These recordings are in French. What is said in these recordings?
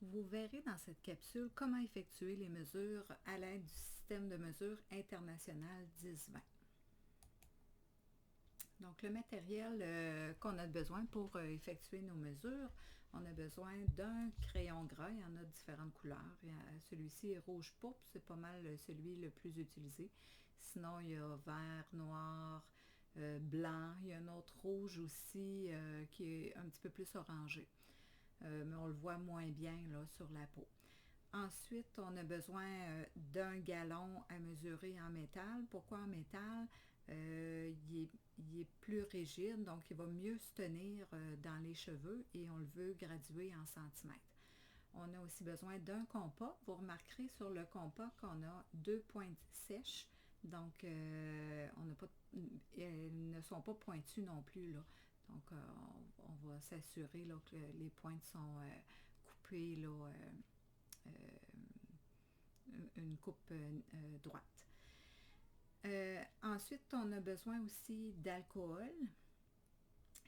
Vous verrez dans cette capsule comment effectuer les mesures à l'aide du système de mesure international 10-20. Donc, le matériel qu'on a besoin pour effectuer nos mesures, on a besoin d'un crayon gras. Il y en a différentes couleurs. Celui-ci est rouge pourpre, c'est pas mal celui le plus utilisé. Sinon, il y a vert, noir, blanc. Il y a un autre rouge aussi qui est un petit peu plus orangé. Mais on le voit moins bien là, sur la peau. Ensuite, on a besoin d'un galon à mesurer en métal. Pourquoi en métal? Il est plus rigide, donc il va mieux se tenir dans les cheveux et on le veut graduer en centimètres. On a aussi besoin d'un compas. Vous remarquerez sur le compas qu'on a 2 pointes sèches, donc elles ne sont pas pointues non plus, là. Donc, on va s'assurer là, que les pointes sont coupées, là, une coupe droite. Ensuite, on a besoin aussi d'alcool.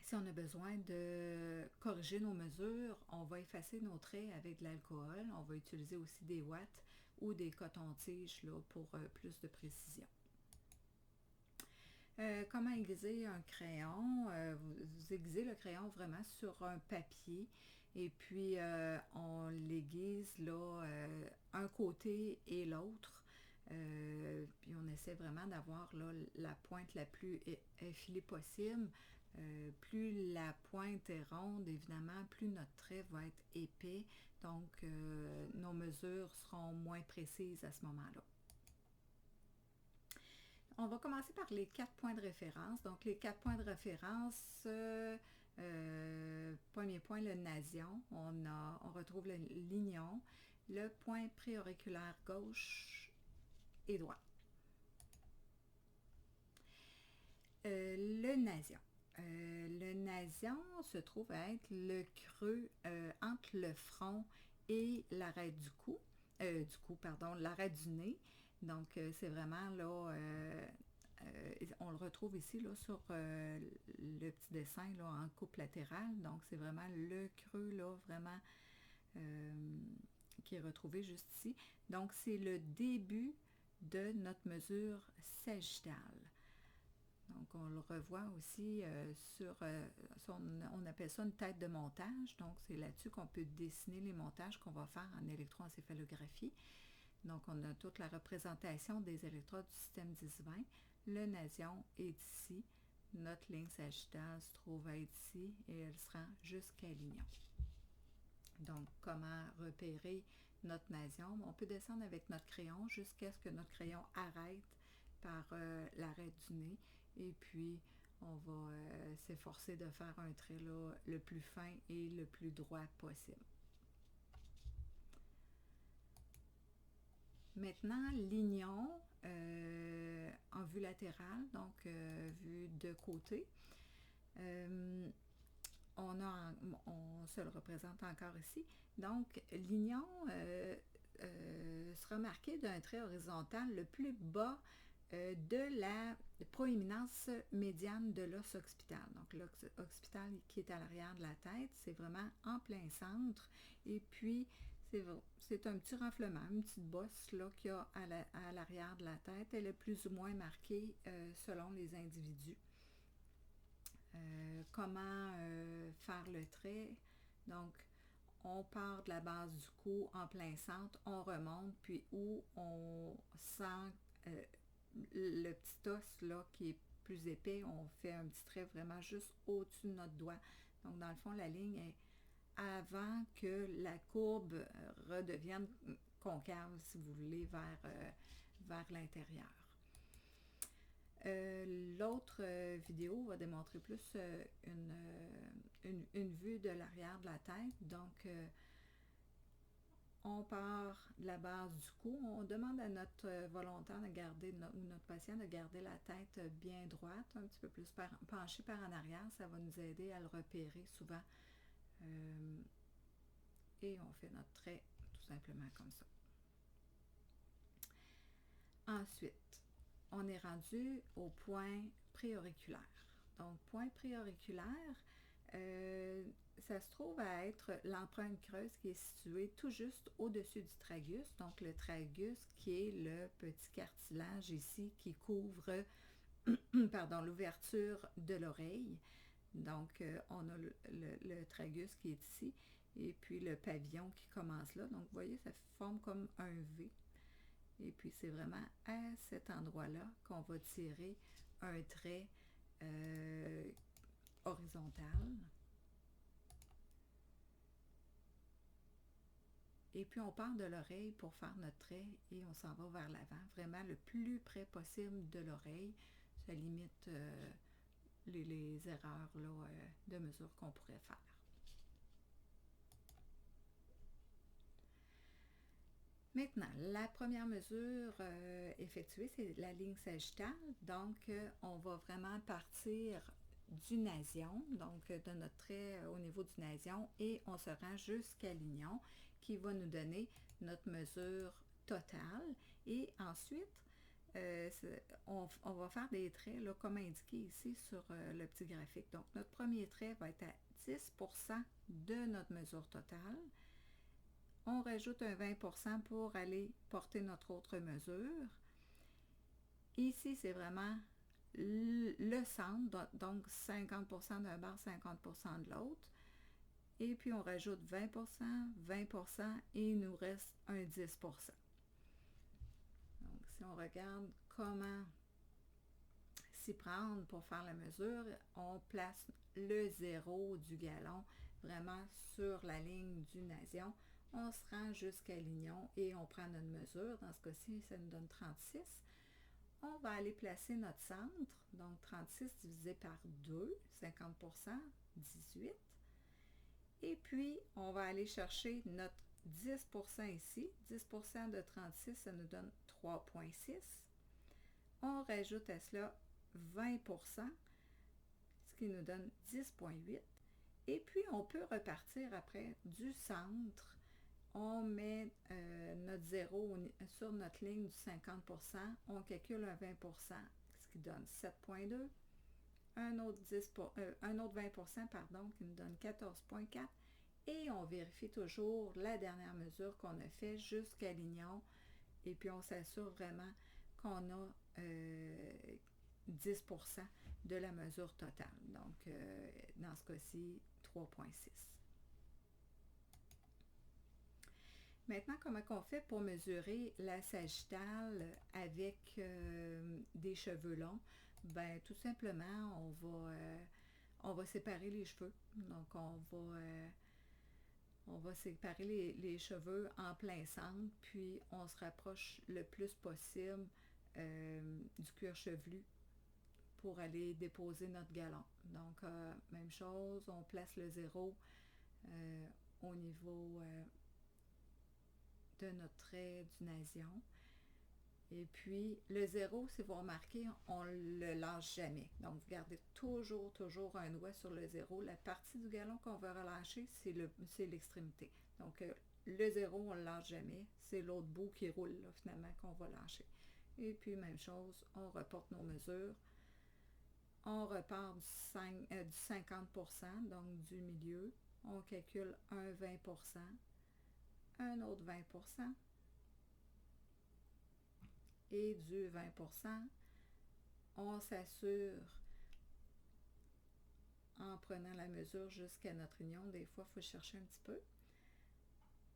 Si on a besoin de corriger nos mesures, on va effacer nos traits avec de l'alcool. On va utiliser aussi des watts ou des cotons-tiges là, pour plus de précision. Comment aiguiser un crayon? Vous aiguisez le crayon vraiment sur un papier et puis on l'aiguise là, un côté et l'autre. Puis on essaie vraiment d'avoir là, la pointe la plus effilée possible. Plus la pointe est ronde, évidemment, plus notre trait va être épais. Donc, nos mesures seront moins précises à ce moment-là. On va commencer par les 4 points de référence. Donc, les 4 points de référence, premier point, le nasion. On retrouve le lignon, le point préauriculaire gauche et droit. Le nasion. Le nasion se trouve à être le creux entre le front et l'arête du cou. L'arête du nez. Donc, c'est vraiment là, on le retrouve ici là, sur le petit dessin là, en coupe latérale. Donc, c'est vraiment le creux là, vraiment qui est retrouvé juste ici. Donc, c'est le début de notre mesure sagittale. Donc, on le revoit aussi on appelle ça une tête de montage. Donc, c'est là-dessus qu'on peut dessiner les montages qu'on va faire en électroencéphalographie. Donc, on a toute la représentation des électrodes du système 10-20. Le nasion est ici. Notre ligne sagittale se trouve à être ici et elle se rend jusqu'à Lignon. Donc, comment repérer notre nasion? On peut descendre avec notre crayon jusqu'à ce que notre crayon arrête par l'arête du nez. Et puis, on va s'efforcer de faire un trait là, le plus fin et le plus droit possible. Maintenant, lignon en vue latérale, donc vue de côté. On se le représente encore ici. Donc, lignon sera marqué d'un trait horizontal le plus bas de la proéminence médiane de l'os occipital. Donc, l'os occipital qui est à l'arrière de la tête, c'est vraiment en plein centre. Et puis, c'est un petit renflement, une petite bosse là, qu'il y a à l'arrière de la tête. Elle est plus ou moins marquée selon les individus. Comment faire le trait? Donc, on part de la base du cou en plein centre, on remonte, puis où on sent le petit os là, qui est plus épais, on fait un petit trait vraiment juste au-dessus de notre doigt. Donc, dans le fond, la ligne est avant que la courbe redevienne concave, si vous voulez, vers l'intérieur. L'autre vidéo va démontrer plus une vue de l'arrière de la tête. Donc, on part de la base du cou. On demande à notre volontaire de garder, ou notre patient de garder la tête bien droite, un petit peu plus penchée par en arrière. Ça va nous aider à le repérer souvent. Et on fait notre trait tout simplement comme ça. Ensuite, on est rendu au point préauriculaire. Donc, point préauriculaire, ça se trouve à être l'empreinte creuse qui est située tout juste au-dessus du tragus. Donc le tragus qui est le petit cartilage ici qui couvre pardon, l'ouverture de l'oreille. Donc on a le tragus qui est ici et puis le pavillon qui commence là. Donc vous voyez, ça forme comme un V. Et puis c'est vraiment à cet endroit-là qu'on va tirer un trait horizontal. Et puis on part de l'oreille pour faire notre trait et on s'en va vers l'avant, vraiment le plus près possible de l'oreille. Ça limite les erreurs là, de mesure qu'on pourrait faire. Maintenant, la première mesure effectuée, c'est la ligne sagittale. Donc, on va vraiment partir du nasion, donc de notre trait au niveau du nasion, et on se rend jusqu'à l'ignon, qui va nous donner notre mesure totale. Et ensuite, on va faire des traits, là, comme indiqué ici sur le petit graphique. Donc, notre premier trait va être à 10% de notre mesure totale. On rajoute un 20% pour aller porter notre autre mesure. Ici, c'est vraiment le centre, donc 50% d'un bord, 50% de l'autre. Et puis, on rajoute 20%, 20% et il nous reste un 10%. Donc, si on regarde comment s'y prendre pour faire la mesure, on place le zéro du galon vraiment sur la ligne du nasion. On se rend jusqu'à l'ignon et on prend notre mesure. Dans ce cas-ci, ça nous donne 36. On va aller placer notre centre, donc 36 divisé par 2, 50%, 18. Et puis, on va aller chercher notre 10% ici. 10% de 36, ça nous donne 3,6. On rajoute à cela 20%, ce qui nous donne 10,8. Et puis, on peut repartir après du centre. On met notre 0 sur notre ligne du 50%. On calcule un 20%, ce qui donne 7,2. Un autre 20%, pardon, qui nous donne 14,4. Et on vérifie toujours la dernière mesure qu'on a fait jusqu'à l'ignon. Et puis, on s'assure vraiment qu'on a 10% de la mesure totale. Donc, dans ce cas-ci, 3,6. Maintenant, comment on fait pour mesurer la sagittale avec des cheveux longs? Ben, tout simplement, on va séparer les cheveux. Donc, on va séparer les cheveux en plein centre, puis on se rapproche le plus possible du cuir chevelu pour aller déposer notre galon. Donc, même chose, on place le 0 au niveau de notre trait du nasion. Et puis, le 0, si vous remarquez, on ne le lâche jamais. Donc, vous gardez toujours un doigt sur le 0. La partie du galon qu'on veut relâcher, c'est l'extrémité. Donc, le 0, on ne le lâche jamais. C'est l'autre bout qui roule, là, finalement, qu'on va lâcher. Et puis, même chose, on reporte nos mesures. On repart du 50%, donc du milieu. On calcule un 20%, un autre 20%, et du 20%, on s'assure en prenant la mesure jusqu'à notre union. Des fois, il faut chercher un petit peu.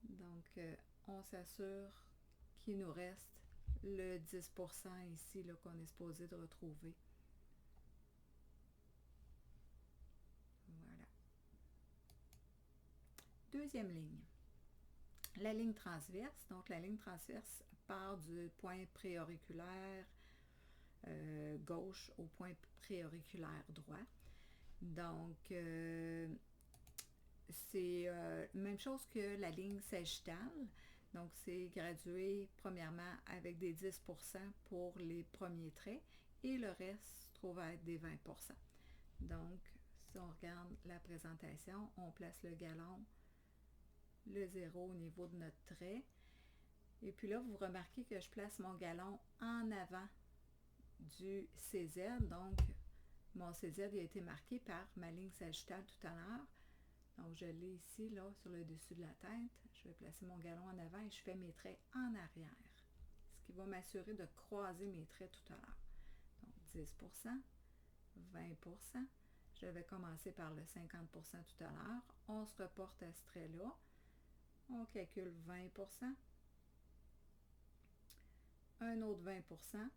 Donc, on s'assure qu'il nous reste le 10% ici qu'on est supposé de retrouver. Voilà. Deuxième ligne. La ligne transverse. Donc, la ligne transverse part du point préauriculaire gauche au point préauriculaire droit. Donc, c'est même chose que la ligne sagittale. Donc, c'est gradué premièrement avec des 10% pour les premiers traits et le reste se trouve à être des 20%. Donc, si on regarde la présentation, on place le galon, le 0 au niveau de notre trait. Et puis là, vous remarquez que je place mon galon en avant du CZ. Donc, mon CZ a été marqué par ma ligne sagittale tout à l'heure. Donc, je l'ai ici, là, sur le dessus de la tête. Je vais placer mon galon en avant et je fais mes traits en arrière. Ce qui va m'assurer de croiser mes traits tout à l'heure. Donc, 10%, 20%. Je vais commencer par le 50% tout à l'heure. On se reporte à ce trait-là. On calcule 20%. Un autre 20%.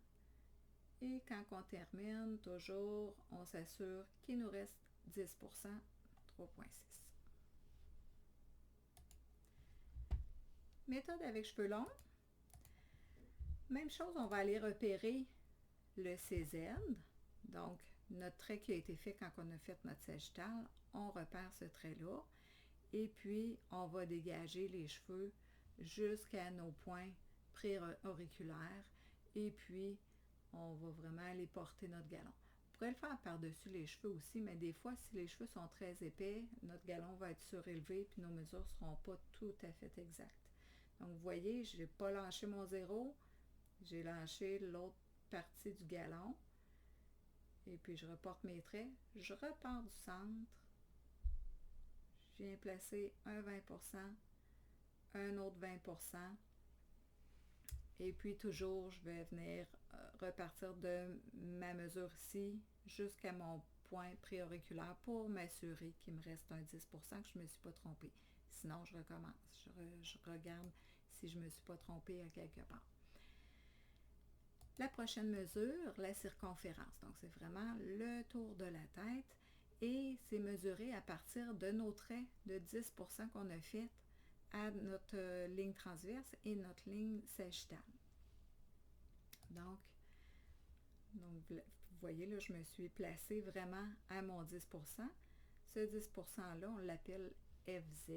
Et quand on termine, toujours, on s'assure qu'il nous reste 10%, 3,6. Méthode avec cheveux longs. Même chose, on va aller repérer le CZ. Donc, notre trait qui a été fait quand on a fait notre sagittal, on repère ce trait-là. Et puis, on va dégager les cheveux jusqu'à nos points pré-auriculaires. Et puis, on va vraiment aller porter notre galon. On pourrait le faire par-dessus les cheveux aussi, mais des fois, si les cheveux sont très épais, notre galon va être surélevé puis nos mesures ne seront pas tout à fait exactes. Donc, vous voyez, je n'ai pas lâché mon zéro, j'ai lâché l'autre partie du galon. Et puis, je reporte mes traits. Je repars du centre. Je viens placer un 20%, un autre 20%. Et puis, toujours, je vais venir repartir de ma mesure ici jusqu'à mon point préauriculaire pour m'assurer qu'il me reste un 10%, que je ne me suis pas trompée. Sinon, je recommence. Je regarde si je ne me suis pas trompée à quelque part. La prochaine mesure, la circonférence. Donc, c'est vraiment le tour de la tête et c'est mesuré à partir de nos traits de 10% qu'on a fait à notre ligne transverse et notre ligne sagittale. Donc, vous voyez, là, je me suis placée vraiment à mon 10%. Ce 10%-là, on l'appelle FZ.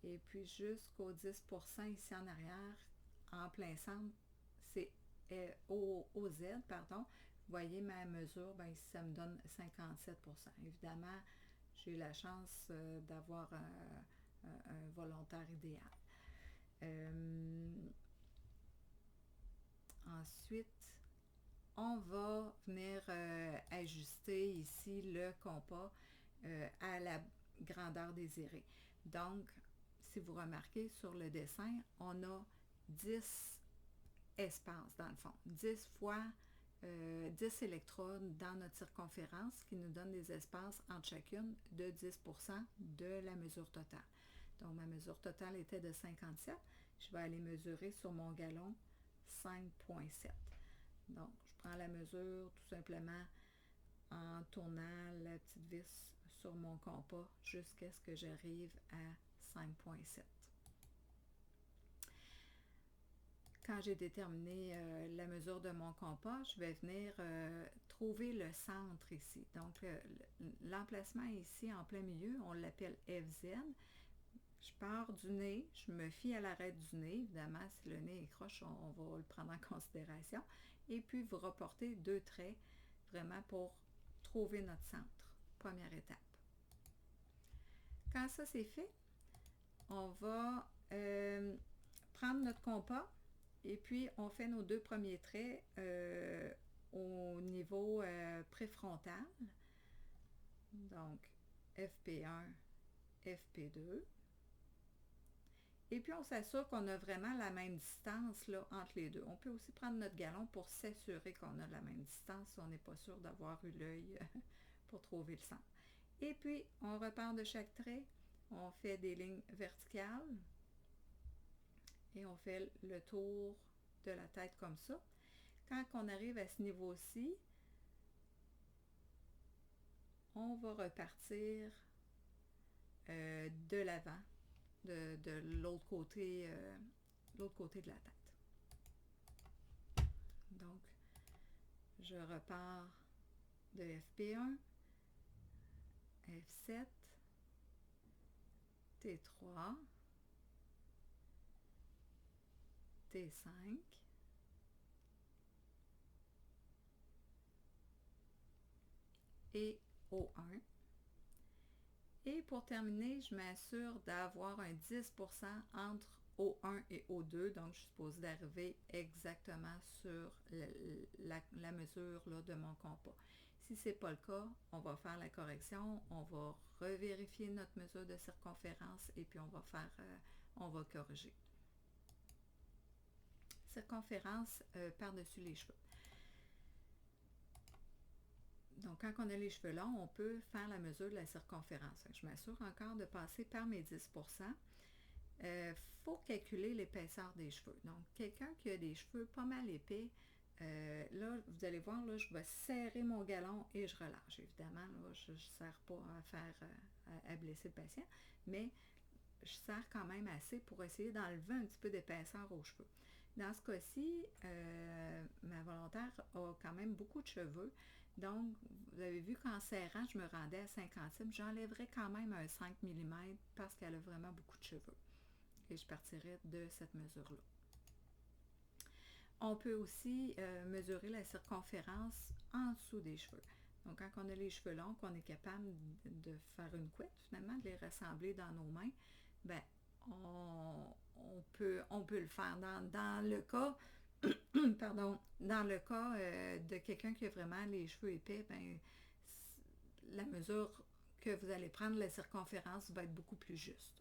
Et puis, jusqu'au 10% ici en arrière, en plein centre, c'est OZ, pardon. Vous voyez ma mesure, bien ici, ça me donne 57%. Évidemment, j'ai eu la chance d'avoir un volontaire idéal. Ensuite, on va venir ajuster ici le compas à la grandeur désirée. Donc, si vous remarquez sur le dessin, on a 10 espaces dans le fond. 10 fois 10 électrodes dans notre circonférence qui nous donne des espaces entre chacune de 10% de la mesure totale. Donc, ma mesure totale était de 57. Je vais aller mesurer sur mon galon 5,7. Donc, je prends la mesure tout simplement en tournant la petite vis sur mon compas jusqu'à ce que j'arrive à 5,7. Quand j'ai déterminé la mesure de mon compas, je vais venir trouver le centre ici. Donc, l'emplacement ici en plein milieu, on l'appelle FZ. Je pars du nez, je me fie à l'arête du nez. Évidemment, si le nez est croche, on va le prendre en considération. Et puis, vous reportez 2 traits vraiment pour trouver notre centre. Première étape. Quand ça c'est fait, on va prendre notre compas et puis on fait nos 2 premiers traits au niveau préfrontal. Donc, FP1, FP2. Et puis, on s'assure qu'on a vraiment la même distance là, entre les deux. On peut aussi prendre notre galon pour s'assurer qu'on a la même distance si on n'est pas sûr d'avoir eu l'œil pour trouver le centre. Et puis, on repart de chaque trait. On fait des lignes verticales. Et on fait le tour de la tête comme ça. Quand on arrive à ce niveau-ci, on va repartir de l'avant. De l'autre côté de la tête. Donc, je repars de FP1, F7, T3, T5, et O1. Et pour terminer, je m'assure d'avoir un 10% entre O1 et O2. Donc, je suis supposée d'arriver exactement sur la mesure là, de mon compas. Si ce n'est pas le cas, on va faire la correction, on va revérifier notre mesure de circonférence et puis on va corriger. Circonférence par-dessus les cheveux. Donc, quand on a les cheveux longs, on peut faire la mesure de la circonférence. Je m'assure encore de passer par mes 10%. Faut calculer l'épaisseur des cheveux. Donc, quelqu'un qui a des cheveux pas mal épais, là, vous allez voir, là, je vais serrer mon galon et je relâche. Évidemment, là, je ne serre pas à blesser le patient, mais je serre quand même assez pour essayer d'enlever un petit peu d'épaisseur aux cheveux. Dans ce cas-ci, ma volontaire a quand même beaucoup de cheveux. Donc, vous avez vu qu'en serrant, je me rendais à 50 cm. J'enlèverais quand même un 5 mm parce qu'elle a vraiment beaucoup de cheveux. Et je partirais de cette mesure-là. On peut aussi mesurer la circonférence en dessous des cheveux. Donc, quand on a les cheveux longs, qu'on est capable de faire une couette, finalement, de les rassembler dans nos mains, ben, on peut le faire. Dans le cas, pardon, dans le cas de quelqu'un qui a vraiment les cheveux épais, ben, la mesure que vous allez prendre, la circonférence, va être beaucoup plus juste.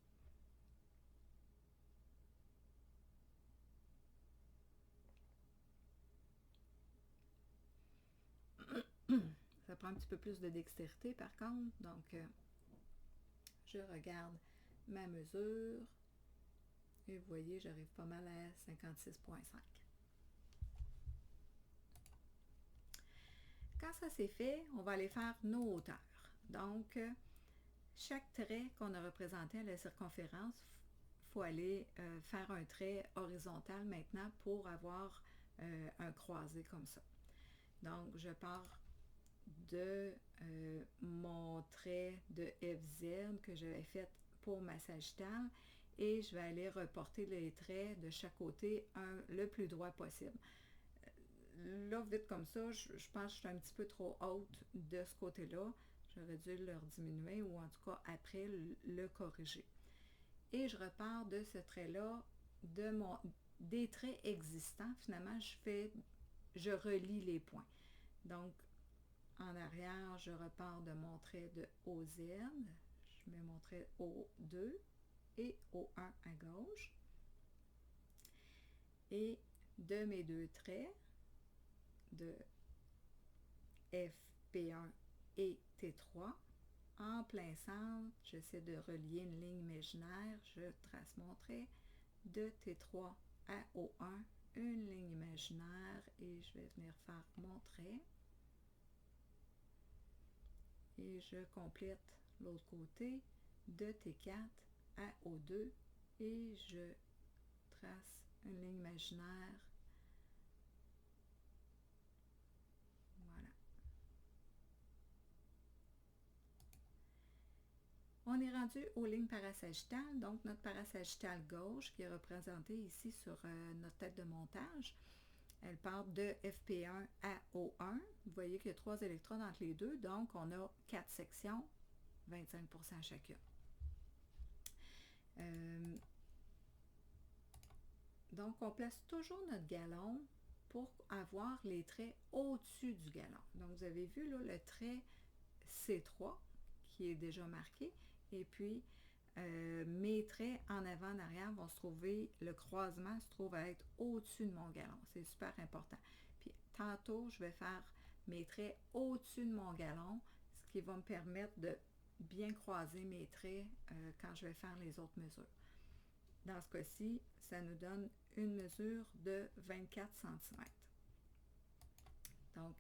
Ça prend un petit peu plus de dextérité par contre. Donc, je regarde ma mesure et vous voyez, j'arrive pas mal à 56,5. Quand ça c'est fait, on va aller faire nos hauteurs. Donc, chaque trait qu'on a représenté à la circonférence, il faut aller faire un trait horizontal maintenant pour avoir un croisé comme ça. Donc, je pars de mon trait de FZ que j'avais fait pour ma sagittale et je vais aller reporter les traits de chaque côté le plus droit possible. Là, vite comme ça, je pense que je suis un petit peu trop haute de ce côté-là. J'aurais dû le diminuer ou en tout cas après le corriger. Et je repars de ce trait-là, des traits existants. Finalement, je relie les points. Donc, en arrière, je repars de mon trait de OZ. Je mets mon trait O2 et O1 à gauche. Et de mes deux traits, de FP1 et T3, en plein centre, j'essaie de relier une ligne imaginaire, je trace mon trait de T3 à O1, une ligne imaginaire et je vais venir faire mon trait. Et je complète l'autre côté de T4 à O2 et je trace une ligne imaginaire. Voilà. On est rendu aux lignes parasagittales, donc notre parasagittale gauche qui est représentée ici sur notre tête de montage. Elle part de FP1 à O1. Vous voyez qu'il y a 3 électrodes entre les deux, donc on a 4 sections, 25% chacune. Donc, on place toujours notre galon pour avoir les traits au-dessus du galon. Donc, vous avez vu là, le trait C3 qui est déjà marqué. Et puis, mes traits en avant, en arrière vont se trouver, le croisement se trouve à être au-dessus de mon galon. C'est super important. Puis, tantôt, je vais faire mes traits au-dessus de mon galon, ce qui va me permettre de bien croiser mes traits quand je vais faire les autres mesures. Dans ce cas-ci, ça nous donne une mesure de 24 cm. Donc,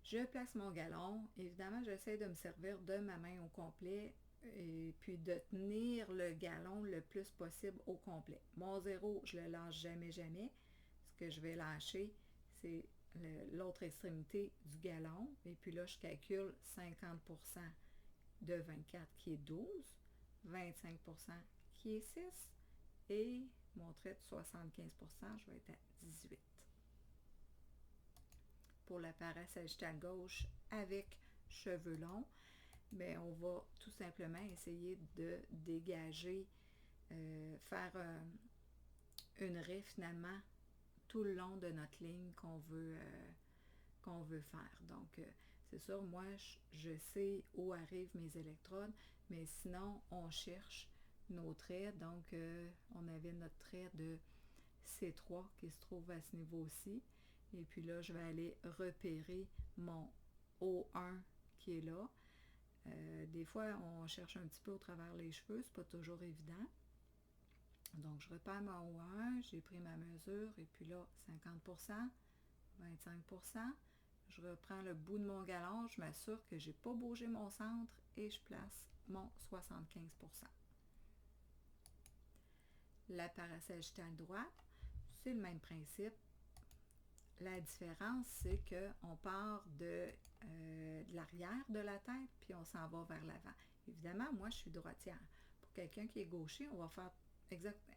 je place mon galon. Évidemment, j'essaie de me servir de ma main au complet et puis de tenir le galon le plus possible au complet. Mon zéro, je ne le lâche jamais, jamais. Ce que je vais lâcher, c'est l'autre extrémité du galon. Et puis là, je calcule 50% de 24 qui est 12, 25% qui est 6 et mon trait de 75%, je vais être à 18. Pour la parasagittale gauche avec cheveux longs, bien, on va tout simplement essayer de dégager, faire une raie finalement tout le long de notre ligne qu'on veut faire. Donc, c'est sûr, moi, je sais où arrivent mes électrodes, mais sinon, on cherche nos traits. Donc, on avait notre trait de C3 qui se trouve à ce niveau-ci. Et puis là, je vais aller repérer mon O1 qui est là. Des fois, on cherche un petit peu au travers les cheveux, c'est pas toujours évident. Donc, je repère mon O1, j'ai pris ma mesure, et puis là, 50%, 25%. Je reprends le bout de mon galon, je m'assure que je n'ai pas bougé mon centre et je place mon 75%. La parasagittale droite, c'est le même principe. La différence, c'est qu'on part de l'arrière de la tête, puis on s'en va vers l'avant. Évidemment, moi, je suis droitière. Pour quelqu'un qui est gaucher, on va faire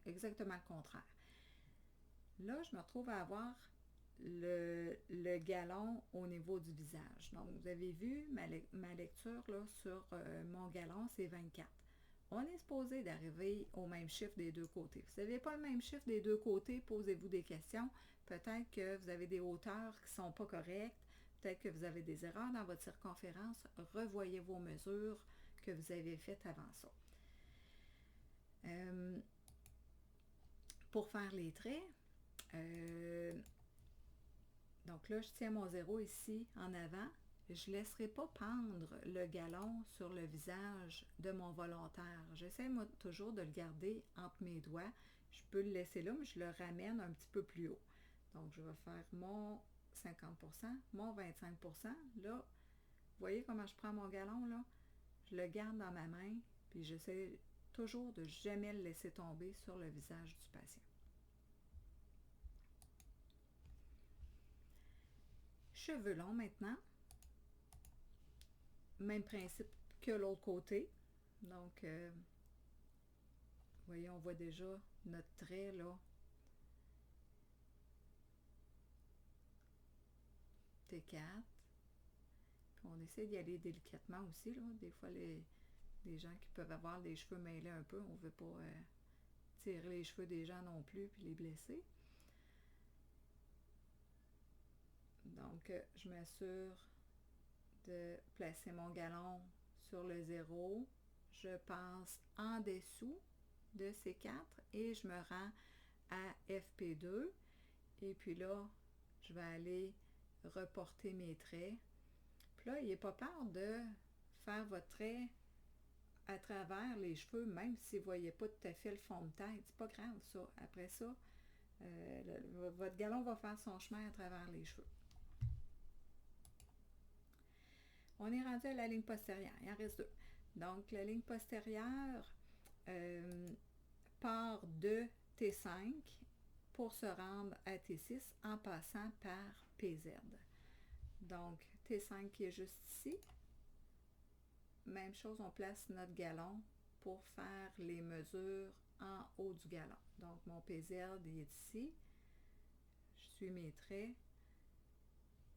exactement le contraire. Là, je me retrouve à avoir le galon au niveau du visage. Donc, vous avez vu ma lecture là, sur mon galon, c'est 24. On est supposé d'arriver au même chiffre des deux côtés. Vous n'avez pas le même chiffre des deux côtés, posez-vous des questions. Peut-être que vous avez des hauteurs qui ne sont pas correctes. Peut-être que vous avez des erreurs dans votre circonférence. Revoyez vos mesures que vous avez faites avant ça. Pour faire les traits, donc là, je tiens mon 0 ici en avant. Je ne laisserai pas pendre le galon sur le visage de mon volontaire. J'essaie toujours de le garder entre mes doigts. Je peux le laisser là, mais je le ramène un petit peu plus haut. Donc, je vais faire mon 50%, mon 25%. Là, vous voyez comment je prends mon galon, là? Je le garde dans ma main, puis j'essaie toujours de jamais le laisser tomber sur le visage du patient. Cheveux longs maintenant. Même principe que l'autre côté. Donc, vous voyez, on voit déjà notre trait, là. T4. Puis on essaie d'y aller délicatement aussi, là. Des fois, les gens qui peuvent avoir des cheveux mêlés un peu, on ne veut pas tirer les cheveux des gens non plus puis les blesser. Donc, je m'assure de placer mon galon sur le 0. Je passe en dessous de C4 et je me rends à FP2. Et puis là, je vais aller reporter mes traits. Puis là, n'ayez pas peur de faire votre trait à travers les cheveux, même si vous ne voyez pas tout à fait le fond de tête. C'est pas grave, ça. Après ça, votre galon va faire son chemin à travers les cheveux. On est rendu à la ligne postérieure. Il en reste deux. Donc, la ligne postérieure part de T5 pour se rendre à T6 en passant par PZ. Donc, T5 qui est juste ici. Même chose, on place notre galon pour faire les mesures en haut du galon. Donc, mon PZ est ici. Je suis mes traits.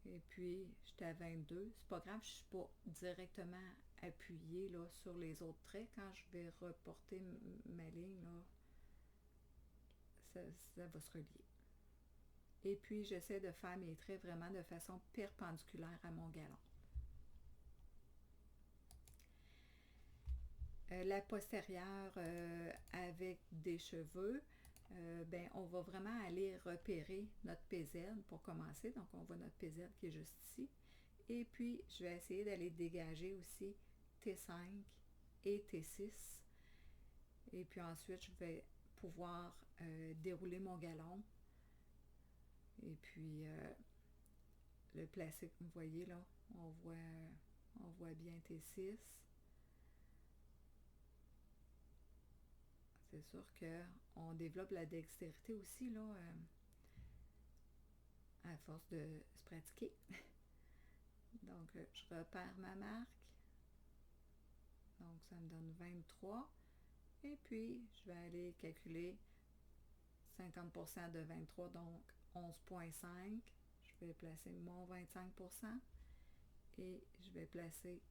Et puis, j'étais à 22. C'est pas grave, je ne suis pas directement appuyée là, sur les autres traits. Quand je vais reporter ma ligne, là, ça va se relier. Et puis, j'essaie de faire mes traits vraiment de façon perpendiculaire à mon galon. La postérieure avec des cheveux, on va vraiment aller repérer notre PZ pour commencer. Donc, on voit notre PZ qui est juste ici. Et puis, je vais essayer d'aller dégager aussi T5 et T6. Et puis ensuite, je vais pouvoir dérouler mon galon. Et puis, le placer, vous voyez là, on voit bien T6. C'est sûr qu'on développe la dextérité aussi, là, à force de se pratiquer. Donc, je repère ma marque. Donc, ça me donne 23. Et puis, je vais aller calculer 50% de 23, donc 11,5. Je vais placer mon 25% et je vais placer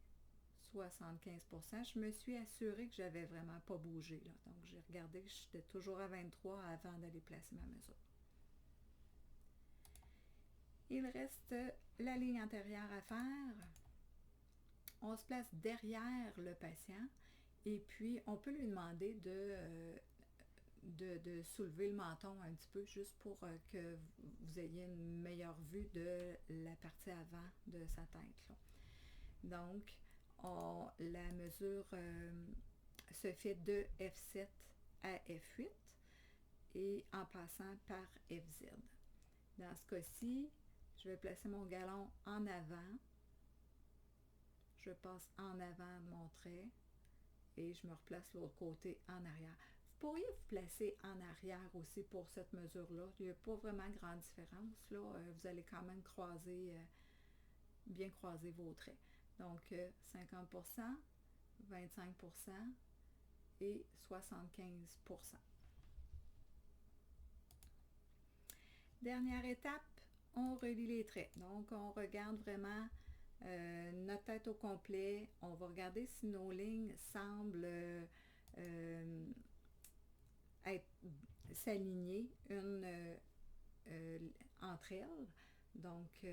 75%. Je me suis assurée que j'avais vraiment pas bougé, là. Donc, j'ai regardé que j'étais toujours à 23 avant d'aller placer ma mesure. Il reste la ligne antérieure à faire. on se place derrière le patient et puis on peut lui demander de soulever le menton un petit peu juste pour que vous ayez une meilleure vue de la partie avant de sa tête, là. Donc, la mesure se fait de F7 à F8 et en passant par FZ. Dans ce cas-ci, je vais placer mon galon en avant. Je passe en avant de mon trait et je me replace de l'autre côté en arrière. Vous pourriez vous placer en arrière aussi pour cette mesure-là. Il n'y a pas vraiment grande différence, là. Vous allez quand même bien croiser vos traits. Donc, 50%, 25% et 75%. Dernière étape, on relie les traits. Donc, on regarde vraiment notre tête au complet. On va regarder si nos lignes semblent s'aligner entre elles. Donc,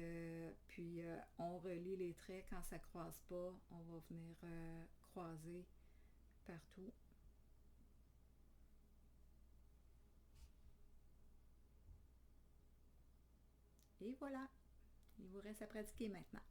puis on relie les traits. Quand ça ne croise pas, on va venir croiser partout. Et voilà, il vous reste à pratiquer maintenant.